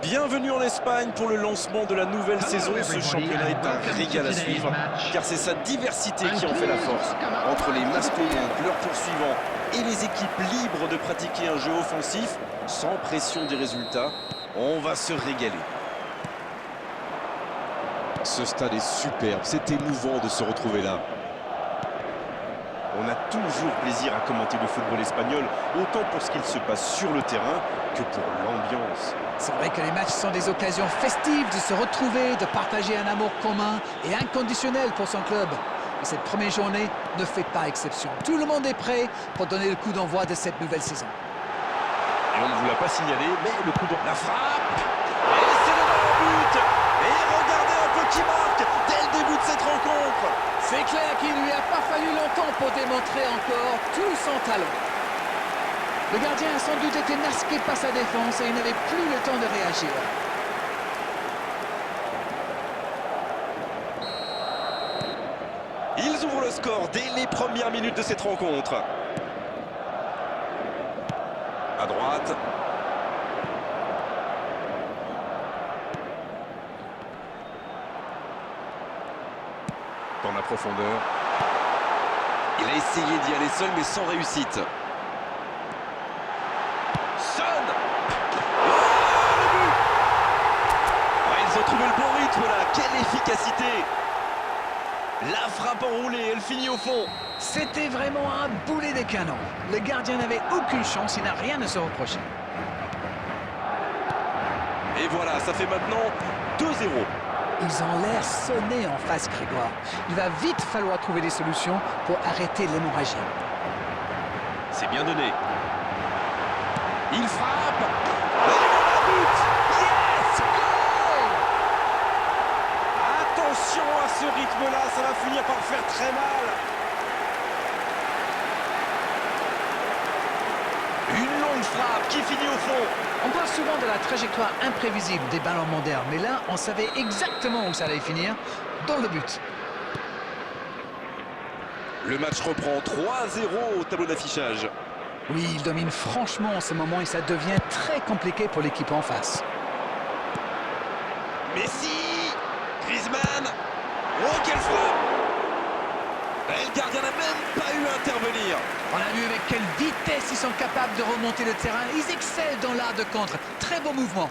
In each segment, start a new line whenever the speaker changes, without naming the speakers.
Bienvenue en Espagne pour le lancement de la nouvelle saison. Ce championnat est un régal à suivre, car c'est sa diversité qui en fait la force. Entre les mastodontes, leurs poursuivants et les équipes libres de pratiquer un jeu offensif, sans pression des résultats, on va se régaler.
Ce stade est superbe, c'est émouvant de se retrouver là.
On a toujours plaisir à commenter le football espagnol, autant pour ce qu'il se passe sur le terrain que pour l'ambiance.
C'est vrai que les matchs sont des occasions festives de se retrouver, de partager un amour commun et inconditionnel pour son club. Et cette première journée ne fait pas exception. Tout le monde est prêt pour donner le coup d'envoi de cette nouvelle saison.
Et on ne vous l'a pas signalé, mais le coup d'envoi. La frappe. Et c'est le but. Et regardez un peu qui marque dès le début de cette rencontre.
C'est clair qu'il ne lui a pas fallu longtemps pour démontrer encore tout son talent. Le gardien a sans doute été masqué par sa défense et il n'avait plus le temps de réagir.
Ils ouvrent le score dès les premières minutes de cette rencontre. À droite. Dans la profondeur. Il a essayé d'y aller seul mais sans réussite. Son. Oh, le but. Ouais, ils ont trouvé le bon rythme là. Quelle efficacité. La frappe enroulée, elle finit au fond.
C'était vraiment un boulet des canons. Le gardien n'avait aucune chance, il n'a rien à se reprocher.
Et voilà, ça fait maintenant 2-0.
Ils ont l'air sonnés en face, Grégoire. Il va vite falloir trouver des solutions pour arrêter l'hémorragie.
C'est bien donné. Il frappe. Et voilà, but.
Yes! Goal!
Attention à ce rythme-là, ça va finir par faire très mal. Une longue frappe qui finit au fond.
On parle souvent de la trajectoire imprévisible des ballons modernes, mais là, on savait exactement où ça allait finir, dans le but.
Le match reprend 3-0 au tableau d'affichage.
Oui, il domine franchement en ce moment et ça devient très compliqué pour l'équipe en face.
Messi, Griezmann. Oh, quelle frappe. Et le gardien n'a même pas eu à intervenir.
On a vu avec quelle vitesse ils sont capables de remonter le terrain. Ils excellent dans l'art de contre. Très beau mouvement.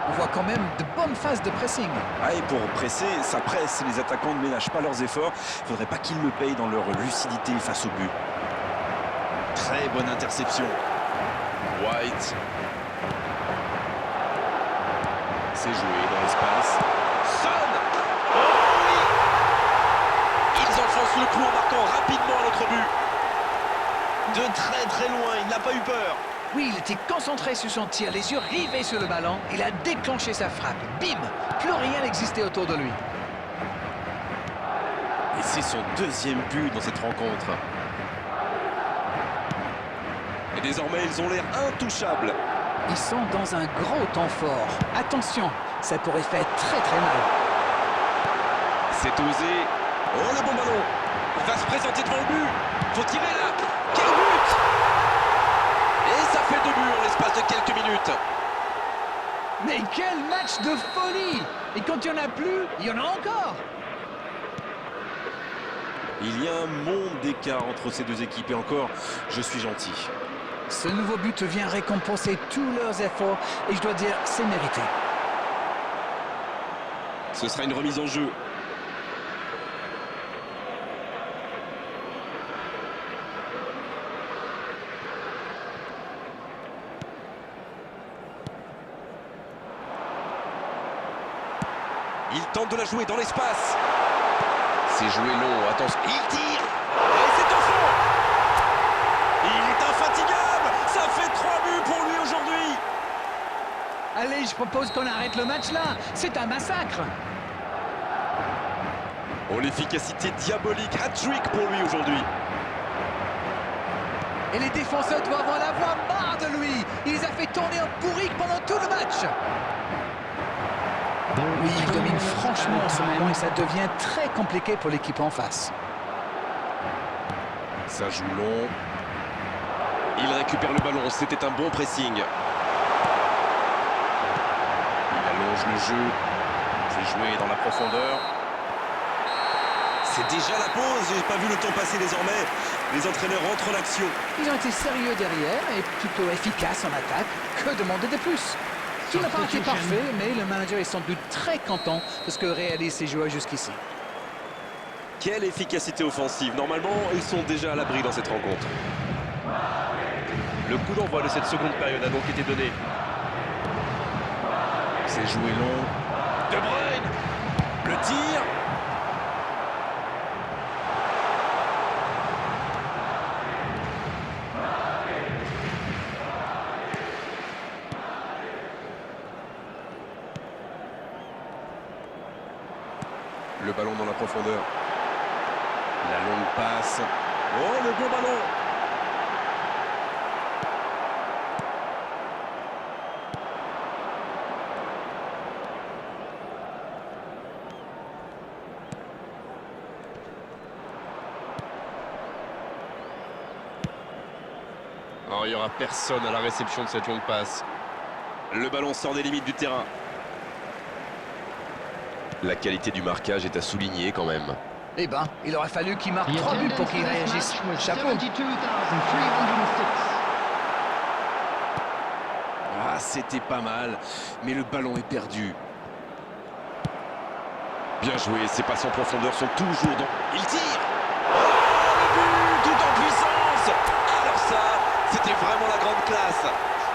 On voit quand même de bonnes phases de pressing.
Ah, et pour presser, ça presse. Les attaquants ne ménagent pas leurs efforts. Il ne faudrait pas qu'ils le payent dans leur lucidité face au but. Très bonne interception. White. C'est joué dans l'espace. Son. Oh oui. Ils enfoncent le clou en marquant rapidement à notre but. De très très loin, il n'a pas eu peur.
Oui, il était concentré sur son tir, les yeux rivés sur le ballon. Il a déclenché sa frappe. Bim! Plus rien n'existait autour de lui.
Et c'est son deuxième but dans cette rencontre. Et désormais, ils ont l'air intouchables.
Ils sont dans un gros temps fort. Attention, ça pourrait faire très très mal.
C'est osé. Oh, le bon ballon. Il va se présenter devant le but. Faut tirer là. Quel but! Et ça fait 2 buts en l'espace de quelques minutes.
Mais quel match de folie! Et quand il n'y en a plus, il y en a encore.
Il y a un monde d'écart entre ces deux équipes. Et encore, je suis gentil.
Ce nouveau but vient récompenser tous leurs efforts et je dois dire, c'est mérité.
Ce sera une remise en jeu. Il tente de la jouer dans l'espace. C'est joué long, attention. Il tire. Et c'est au fond. Il est infatigable. Ça fait 3 buts pour lui aujourd'hui.
Allez, je propose qu'on arrête le match là. C'est un massacre.
Oh, l'efficacité diabolique. Hat-trick pour lui aujourd'hui.
Et les défenseurs doivent en avoir marre de lui. Il les a fait tourner en bourrique pendant tout le match. Oui, il domine franchement en ce moment et ça devient très compliqué pour l'équipe en face.
Ça joue long. Il récupère le ballon, c'était un bon pressing. Il allonge le jeu. C'est joué dans la profondeur.
C'est déjà la pause, j'ai pas vu le temps passer désormais. Les entraîneurs rentrent en action.
Ils ont été sérieux derrière et plutôt efficaces en attaque. Que demander de plus? Tout n'a pas été parfait, mais le manager est sans doute très content de ce que réalisent ses joueurs jusqu'ici.
Quelle efficacité offensive. Normalement, ils sont déjà à l'abri dans cette rencontre. Le coup d'envoi de cette seconde période a donc été donné.
C'est joué long.
De Bruyne. Le tir.
Le ballon dans la profondeur. La longue passe.
Oh, le bon ballon.
Alors, il n'y aura personne à la réception de cette longue passe.
Le ballon sort des limites du terrain.
La qualité du marquage est à souligner quand même.
Eh ben, il aurait fallu qu'il marque 3 buts pour qu'il réagisse. Chapeau.
Ah, c'était pas mal, mais le ballon est perdu. Bien joué, ses passes en profondeur sont toujours dans...
Il tire. Oh, le but, tout en puissance. Alors ça, c'était vraiment la grande classe.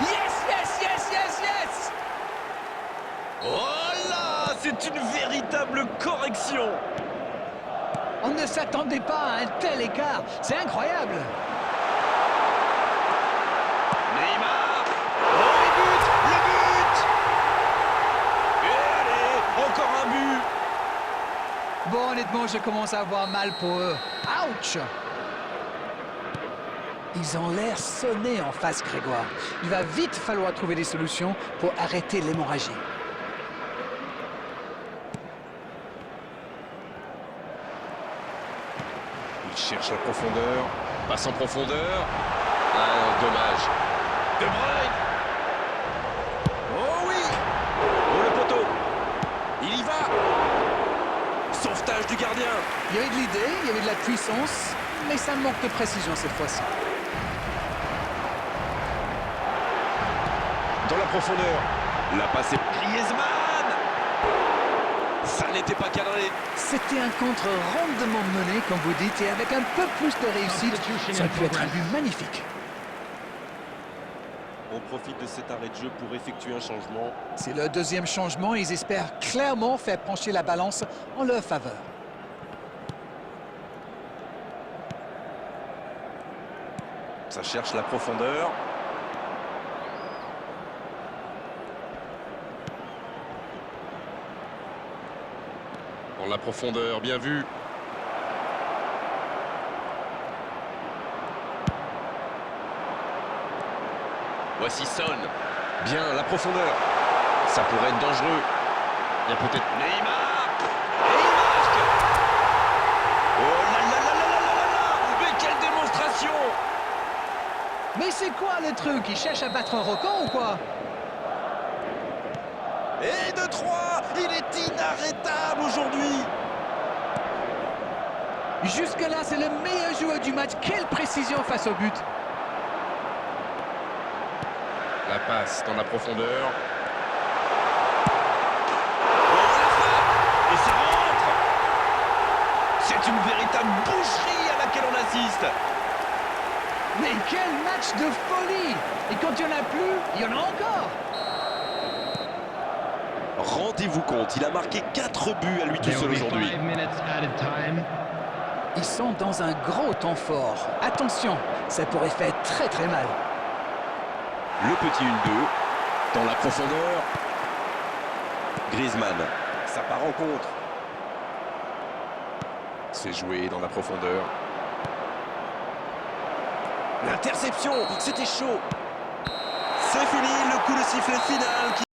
Yes, yes, yes, yes, yes!
Oh là, c'est une véritable correction.
On ne s'attendait pas à un tel écart. C'est incroyable.
Neymar. Oh, le but. Et allez, encore un but.
Bon, honnêtement, je commence à avoir mal pour eux. Ouch! Ils ont l'air sonnés en face, Grégoire. Il va vite falloir trouver des solutions pour arrêter l'hémorragie.
Il cherche la profondeur. Passe en profondeur. Ah, dommage.
De Bruyne. Oh oui. Oh, le poteau. Il y va. Sauvetage du gardien.
Il y avait de l'idée, il y avait de la puissance, mais ça manque de précision cette fois-ci.
Dans la profondeur.
La passe est Griezmann. Ça n'était pas cadré.
C'était un contre rondement mené, comme vous dites, et avec un peu plus de réussite, ça aurait pu être un but magnifique.
On profite de cet arrêt de jeu pour effectuer un changement.
C'est le deuxième changement, ils espèrent clairement faire pencher la balance en leur faveur.
Ça cherche la profondeur.
Dans la profondeur, bien vu.
Voici Son.
Bien, la profondeur. Ça pourrait être dangereux. Il y a peut-être...
Neymar. Et il marque. Oh là là là là là là là là. Mais quelle démonstration.
Mais c'est quoi le truc? Ils cherchent à battre un record ou quoi?
Et de 3. Il est inarrêtable aujourd'hui.
Jusque-là, c'est le meilleur joueur du match. Quelle précision face au but!
La passe dans la profondeur.
Oh, la frappe. Et ça rentre. C'est une véritable boucherie à laquelle on assiste.
Mais quel match de folie! Et quand il n'y en a plus, il y en a encore!
Rendez-vous compte, il a marqué 4 buts à lui tout seul aujourd'hui.
Ils sont dans un gros temps fort. Attention, ça pourrait faire très très mal.
Le petit 1-2. Dans la profondeur. Griezmann. Ça part en contre.
C'est joué dans la profondeur.
L'interception, c'était chaud. C'est fini, le coup de sifflet final.